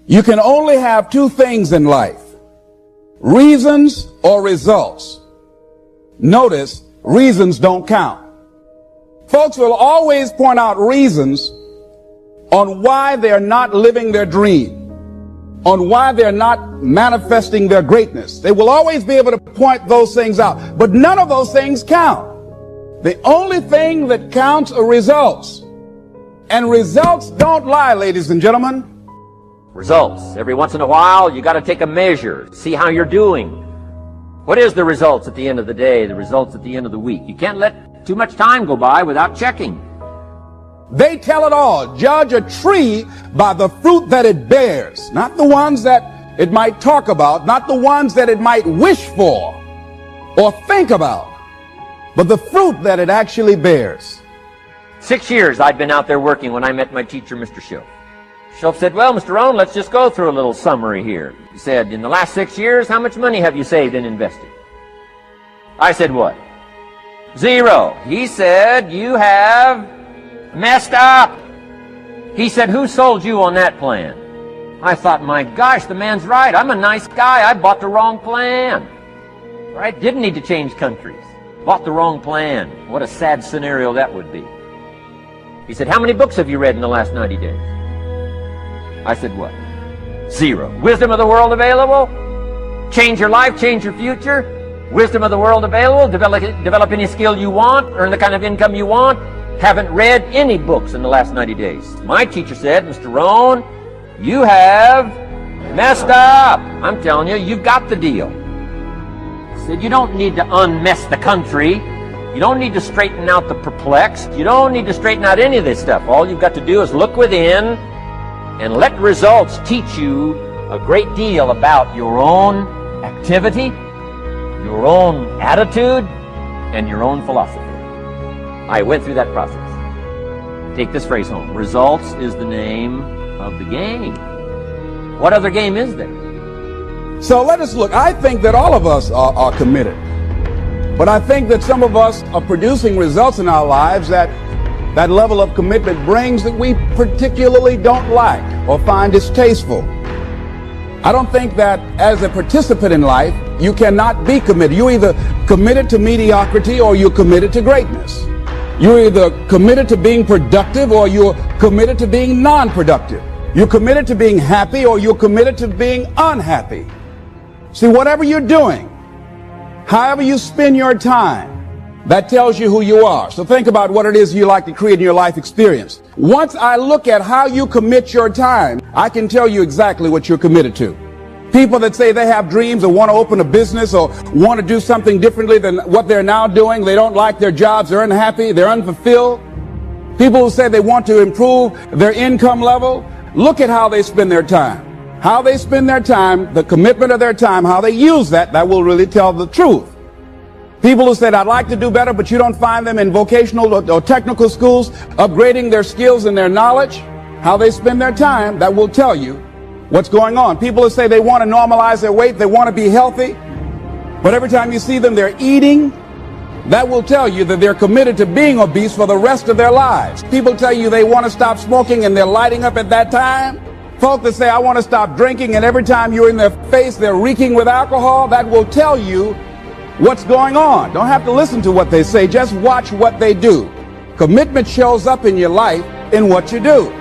You can only have two things in life: reasons or results. Notice, reasons don't count. Folks will always point out reasons on why they're not living their dream, on why they're not manifesting their greatness. They will always be able to point those things out, but none of those things count. The only thing that counts are results. And results don't lie, ladies and gentlemen. Results. Every once in a while, you got to take a measure, see how you're doing. What is the results at the end of the day, the results at the end of the week? You can't let too much time go by without checking. They tell it all. Judge a tree by the fruit that it bears, not the ones that it might talk about, not the ones that it might wish for or think about, but the fruit that it actually bears. 6 years I'd been out there working when I met my teacher, Mr. Schiff. Schiff said, "Well, Mr. Rohn, let's just go through a little summary here." He said, "In the last 6 years, how much money have you saved and invested?" I said, "What?" "Zero." He said, "You have messed up." He said, "Who sold you on that plan?" I thought, my gosh, the man's right. I'm a nice guy. I bought the wrong plan. Right? Didn't need to change countries. Bought the wrong plan. What a sad scenario that would be. He said, "How many books have you read in the last 90 days?" I said, "What?" "Zero." Wisdom of the world available? Change your life, change your future? Wisdom of the world available? Develop any skill you want? Earn the kind of income you want? Haven't read any books in the last 90 days. My teacher said, "Mr. Rohn, you have messed up." I'm telling you, you've got the deal. He said, "You don't need to unmess the country. You don't need to straighten out the perplexed. You don't need to straighten out any of this stuff. All you've got to do is look within and let results teach you a great deal about your own activity, your own attitude, and your own philosophy." I went through that process. Take this phrase home. Results is the name of the game. What other game is there? So let us look. I think that all of us are committed. But I think that some of us are producing results in our lives that level of commitment brings that we particularly don't like or find distasteful. I don't think that as a participant in life, you cannot be committed. You're either committed to mediocrity or you're committed to greatness. You're either committed to being productive or you're committed to being non-productive. You're committed to being happy or you're committed to being unhappy. See, whatever you're doing, however you spend your time, that tells you who you are. So think about what it is you like to create in your life experience. Once I look at how you commit your time, I can tell you exactly what you're committed to. People that say they have dreams or want to open a business or want to do something differently than what they're now doing, they don't like their jobs, they're unhappy, they're unfulfilled. People who say they want to improve their income level, look at how they spend their time. How they spend their time, the commitment of their time, how they use that will really tell the truth. People who said, "I'd like to do better," but you don't find them in vocational or technical schools upgrading their skills and their knowledge, how they spend their time, that will tell you what's going on. People who say they want to normalize their weight, they want to be healthy, but every time you see them, they're eating, that will tell you that they're committed to being obese for the rest of their lives. People tell you they want to stop smoking and they're lighting up at that time. Folks that say, "I want to stop drinking," and every time you're in their face, they're reeking with alcohol, that will tell you what's going on. Don't have to listen to what they say, just watch what they do. Commitment shows up in your life in what you do.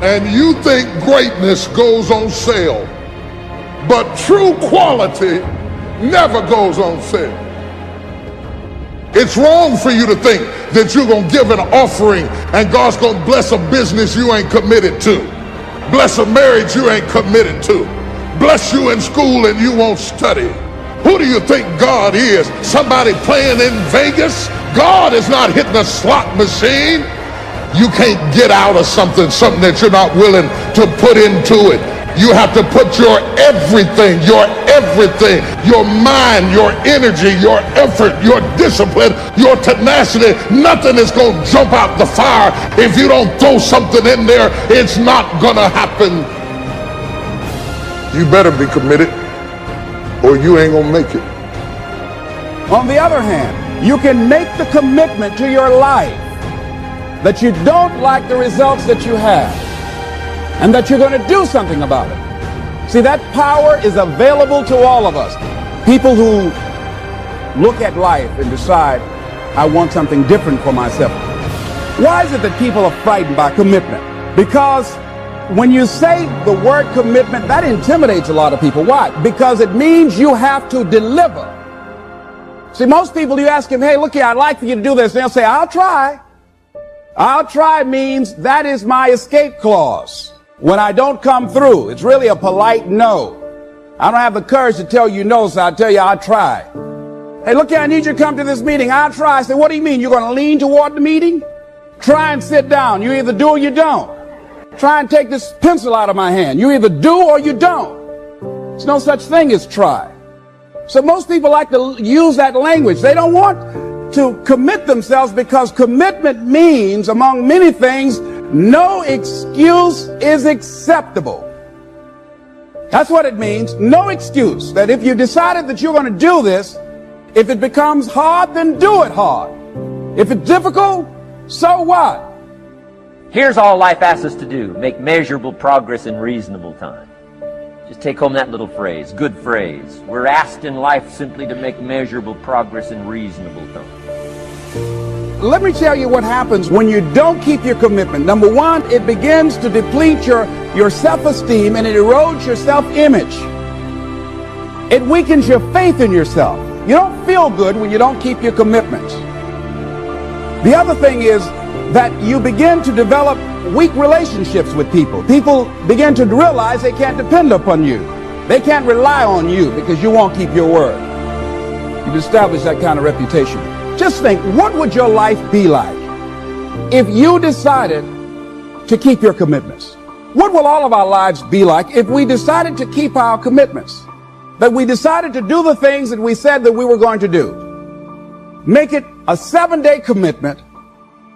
And you think greatness goes on sale, but true quality never goes on sale. It's wrong for you to think that you're going to give an offering and God's going to bless a business you ain't committed to, bless a marriage you ain't committed to, bless you in school and you won't study. Who do you think God is? Somebody playing in Vegas? God is not hitting a slot machine. You can't get out of something that you're not willing to put into it. You have to put your everything, your mind, your energy, your effort, your discipline, your tenacity. Nothing is going to jump out the fire. If you don't throw something in there, it's not going to happen. You better be committed, or you ain't gonna make it. On the other hand, you can make the commitment to your life that you don't like the results that you have. and that you're going to do something about it. See, that power is available to all of us. People who look at life and decide, I want something different for myself. Why is it that people are frightened by commitment? Because when you say the word commitment, that intimidates a lot of people. Why? Because it means you have to deliver. See, most people, you ask them, hey, look here, I'd like for you to do this. And they'll say, I'll try. I'll try means that is my escape clause. When I don't come through, it's really a polite no. I don't have the courage to tell you no, so I'll tell you I'll try. Hey, look here, I need you to come to this meeting. I'll try. I say, what do you mean? You're going to lean toward the meeting? Try and sit down. You either do or you don't. Try and take this pencil out of my hand. You either do or you don't. There's no such thing as try. So most people like to use that language. They don't want to commit themselves because commitment means, among many things, no excuse is acceptable. That's what it means. No excuse. That if you decided that you're going to do this, if it becomes hard, then do it hard. If it's difficult, so what? Here's all life asks us to do: make measurable progress in reasonable time. Just take home that little phrase, good phrase. We're asked in life simply to make measurable progress in reasonable time. Let me tell you what happens when you don't keep your commitment. Number one, it begins to deplete your self-esteem and it erodes your self-image. It weakens your faith in yourself. You don't feel good when you don't keep your commitments. The other thing is that you begin to develop weak relationships with people. People begin to realize they can't depend upon you. They can't rely on you because you won't keep your word. You've established that kind of reputation. Just think, what would your life be like if you decided to keep your commitments? What will all of our lives be like if we decided to keep our commitments? That we decided to do the things that we said that we were going to do. Make it a 7-day commitment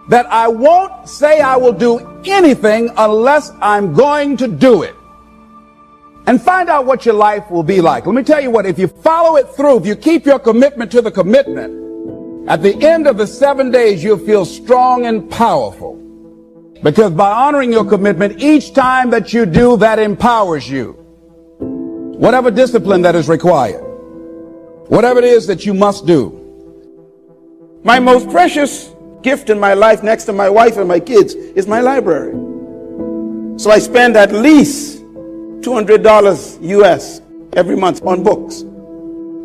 that I won't say I will do anything unless I'm going to do it. And find out what your life will be like. Let me tell you what, if you follow it through, if you keep your commitment to the commitment, at the end of the 7 days, you'll feel strong and powerful. Because by honoring your commitment, each time that you do, that empowers you. Whatever discipline that is required, whatever it is that you must do. My most precious gift in my life, next to my wife and my kids, is my library. So I spend at least $200 US every month on books.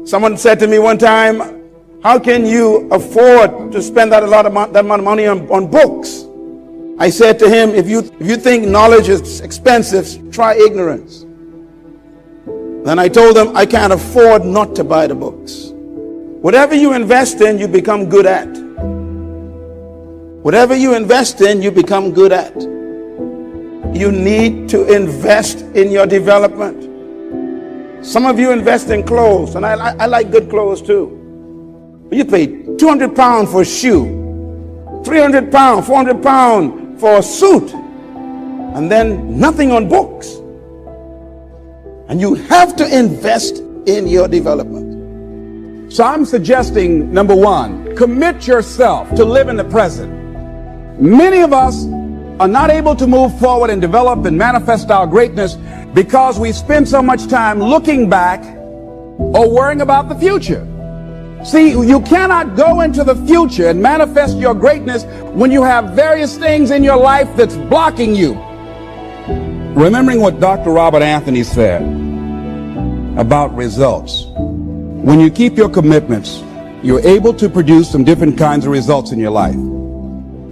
Someone said to me one time, how can you afford to spend that amount of money on books? I said to him, if you think knowledge is expensive, try ignorance. Then I told him, I can't afford not to buy the books. Whatever you invest in, you become good at. Whatever you invest in, you become good at. You need to invest in your development. Some of you invest in clothes, and I like good clothes too. But you pay £200 for a shoe, £300, £400 for a suit, and then nothing on books. And you have to invest in your development. So I'm suggesting, number one, commit yourself to live in the present. Many of us are not able to move forward and develop and manifest our greatness because we spend so much time looking back or worrying about the future. See, you cannot go into the future and manifest your greatness when you have various things in your life that's blocking you. Remembering what Dr. Robert Anthony said about results. When you keep your commitments, you're able to produce some different kinds of results in your life.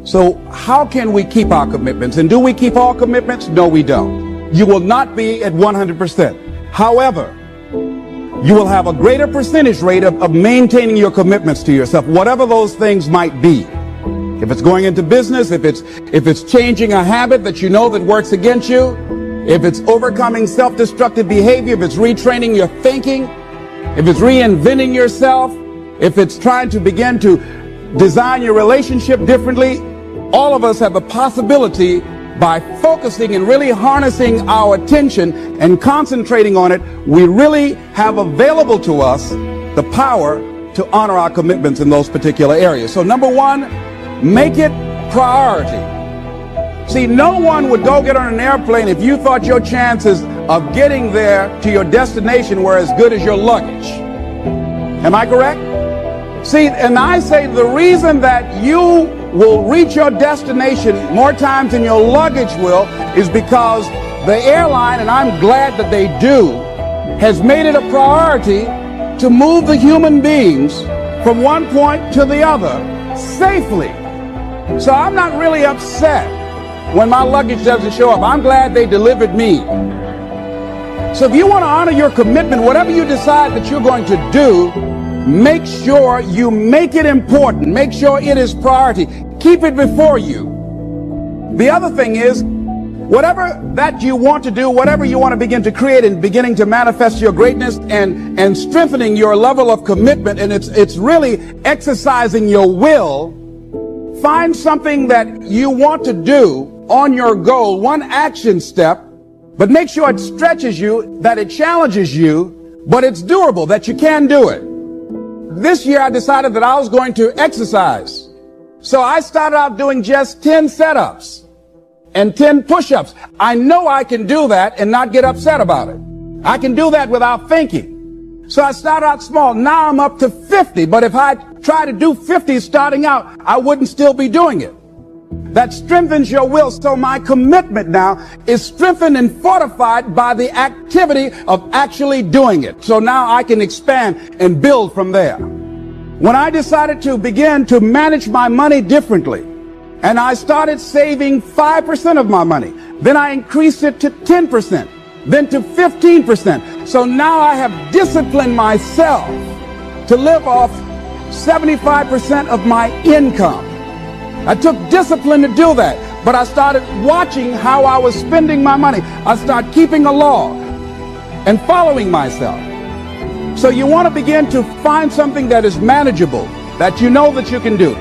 So how can we keep our commitments? And do we keep all commitments? No, we don't. You will not be at 100%. However, you will have a greater percentage rate of maintaining your commitments to yourself, whatever those things might be. If it's going into business, if it's changing a habit that you know that works against you, if it's overcoming self-destructive behavior, if it's retraining your thinking, if it's reinventing yourself, if it's trying to begin to design your relationship differently, all of us have the possibility, by focusing and really harnessing our attention and concentrating on it, we really have available to us the power to honor our commitments in those particular areas. So number one, make it priority. See, no one would go get on an airplane if you thought your chances of getting there to your destination were as good as your luggage. Am I correct? See, and I say the reason that you will reach your destination more times than your luggage will is because the airline, and I'm glad that they do, has made it a priority to move the human beings from one point to the other safely. So I'm not really upset when my luggage doesn't show up. I'm glad they delivered me. So if you want to honor your commitment, whatever you decide that you're going to do, make sure you make it important. Make sure it is priority. Keep it before you. The other thing is, whatever that you want to do, whatever you want to begin to create and beginning to manifest your greatness and strengthening your level of commitment, and it's really exercising your will, find something that you want to do on your goal, one action step, but make sure it stretches you, that it challenges you, but it's doable, that you can do it. This year I decided that I was going to exercise. So I started out doing just 10 setups and 10 push-ups. I know I can do that and not get upset about it. I can do that without thinking. So I started out small. Now I'm up to 50. But if I try to do 50 starting out, I wouldn't still be doing it. That strengthens your will. So my commitment now is strengthened and fortified by the activity of actually doing it. So now I can expand and build from there. When I decided to begin to manage my money differently, and I started saving 5% of my money, then I increased it to 10%, then to 15%. So now I have disciplined myself to live off 75% of my income. I took discipline to do that, but I started watching how I was spending my money. I started keeping a log and following myself. So you want to begin to find something that is manageable, that you know that you can do.